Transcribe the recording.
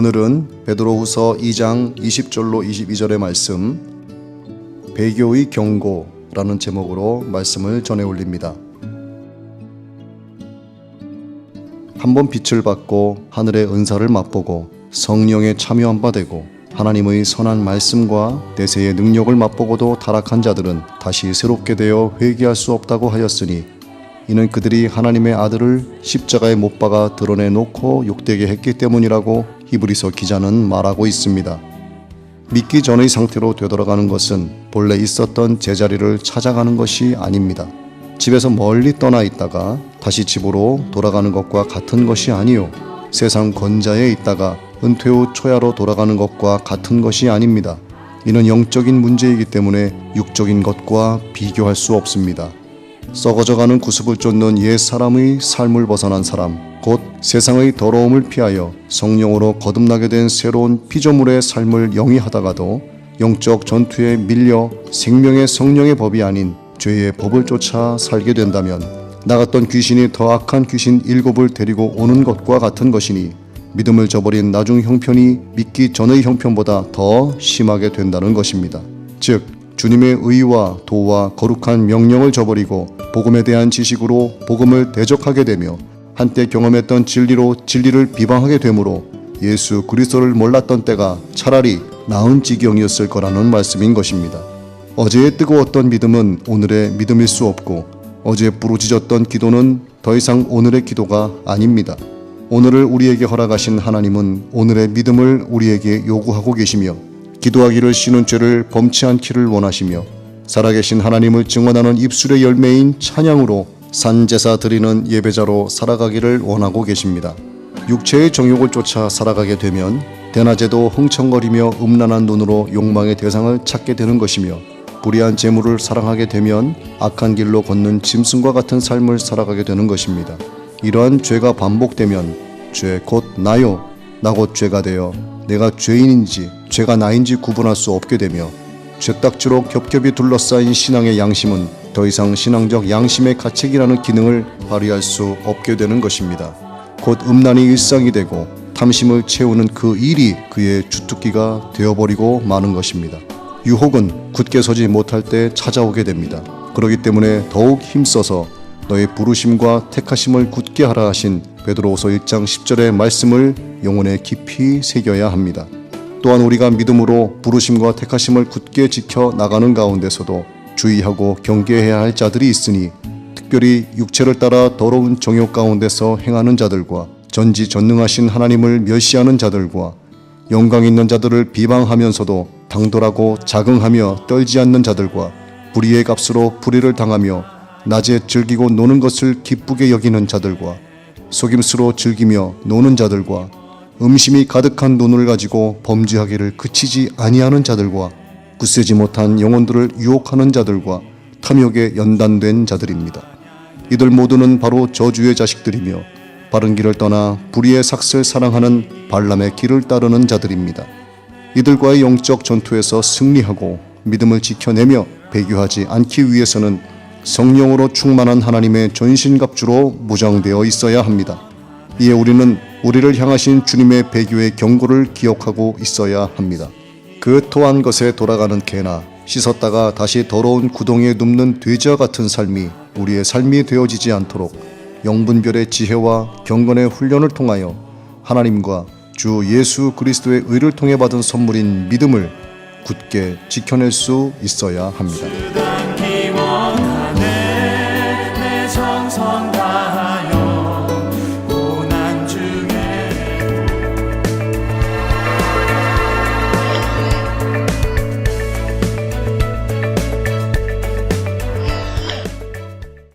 오늘은 베드로후서 2장 20절로 22절의 말씀, 배교의 경고라는 제목으로 말씀을 전해 올립니다. 한번 빛을 받고 하늘의 은사를 맛보고 성령에 참여한 바 되고 하나님의 선한 말씀과 내세의 능력을 맛보고도 타락한 자들은 다시 새롭게 되어 회개할 수 없다고 하였으니, 이는 그들이 하나님의 아들을 십자가에 못 박아 드러내놓고 욕되게 했기 때문이라고 히브리서 기자는 말하고 있습니다. 믿기 전의 상태로 되돌아가는 것은 본래 있었던 제자리를 찾아가는 것이 아닙니다. 집에서 멀리 떠나 있다가 다시 집으로 돌아가는 것과 같은 것이 아니요, 세상 권자에 있다가 은퇴 후 초야로 돌아가는 것과 같은 것이 아닙니다. 이는 영적인 문제이기 때문에 육적인 것과 비교할 수 없습니다. 썩어져가는 구습을 쫓는 옛 사람의 삶을 벗어난 사람, 곧 세상의 더러움을 피하여 성령으로 거듭나게 된 새로운 피조물의 삶을 영위하다가도 영적 전투에 밀려 생명의 성령의 법이 아닌 죄의 법을 쫓아 살게 된다면 나갔던 귀신이 더 악한 귀신 7을 데리고 오는 것과 같은 것이니, 믿음을 저버린 나중 형편이 믿기 전의 형편보다 더 심하게 된다는 것입니다. 즉, 주님의 의와 도와 거룩한 명령을 저버리고 복음에 대한 지식으로 복음을 대적하게 되며 한때 경험했던 진리로 진리를 비방하게 되므로 예수 그리스도를 몰랐던 때가 차라리 나은 지경이었을 거라는 말씀인 것입니다. 어제의 뜨거웠던 믿음은 오늘의 믿음일 수 없고, 어제 부르짖었던 기도는 더 이상 오늘의 기도가 아닙니다. 오늘을 우리에게 허락하신 하나님은 오늘의 믿음을 우리에게 요구하고 계시며, 기도하기를 쉬는 죄를 범치 않기를 원하시며, 살아계신 하나님을 증언하는 입술의 열매인 찬양으로 산제사 드리는 예배자로 살아가기를 원하고 계십니다. 육체의 정욕을 쫓아 살아가게 되면 대낮에도 흥청거리며 음란한 눈으로 욕망의 대상을 찾게 되는 것이며, 불의한 재물을 사랑하게 되면 악한 길로 걷는 짐승과 같은 삶을 살아가게 되는 것입니다. 이러한 죄가 반복되면 죄 곧 나요, 나 곧 죄가 되어 내가 죄인인지 죄가 나인지 구분할 수 없게 되며, 죄딱지로 겹겹이 둘러싸인 신앙의 양심은 더 이상 신앙적 양심의 가책이라는 기능을 발휘할 수 없게 되는 것입니다. 곧 음란이 일상이 되고 탐심을 채우는 그 일이 그의 주특기가 되어버리고 마는 것입니다. 유혹은 굳게 서지 못할 때 찾아오게 됩니다. 그렇기 때문에 더욱 힘써서 너의 부르심과 택하심을 굳게 하라 하신 베드로후서 1장 10절의 말씀을 영혼에 깊이 새겨야 합니다. 또한 우리가 믿음으로 부르심과 택하심을 굳게 지켜 나가는 가운데서도 주의하고 경계해야 할 자들이 있으니, 특별히 육체를 따라 더러운 정욕 가운데서 행하는 자들과 전지전능하신 하나님을 멸시하는 자들과 영광 있는 자들을 비방하면서도 당돌하고 자긍하며 떨지 않는 자들과 불의의 값으로 불의를 당하며 낮에 즐기고 노는 것을 기쁘게 여기는 자들과 속임수로 즐기며 노는 자들과 음심이 가득한 눈을 가지고 범죄하기를 그치지 아니하는 자들과 굳세지 못한 영혼들을 유혹하는 자들과 탐욕에 연단된 자들입니다. 이들 모두는 바로 저주의 자식들이며 바른 길을 떠나 불의의 삭슬 사랑하는 발람의 길을 따르는 자들입니다. 이들과의 영적 전투에서 승리하고 믿음을 지켜내며 배교하지 않기 위해서는 성령으로 충만한 하나님의 전신갑주로 무장되어 있어야 합니다. 이에 우리는 우리를 향하신 주님의 배교의 경고를 기억하고 있어야 합니다. 그 토한 것에 돌아가는 개나 씻었다가 다시 더러운 구덩이에 눕는 돼지와 같은 삶이 우리의 삶이 되어지지 않도록 영분별의 지혜와 경건의 훈련을 통하여 하나님과 주 예수 그리스도의 의를 통해 받은 선물인 믿음을 굳게 지켜낼 수 있어야 합니다.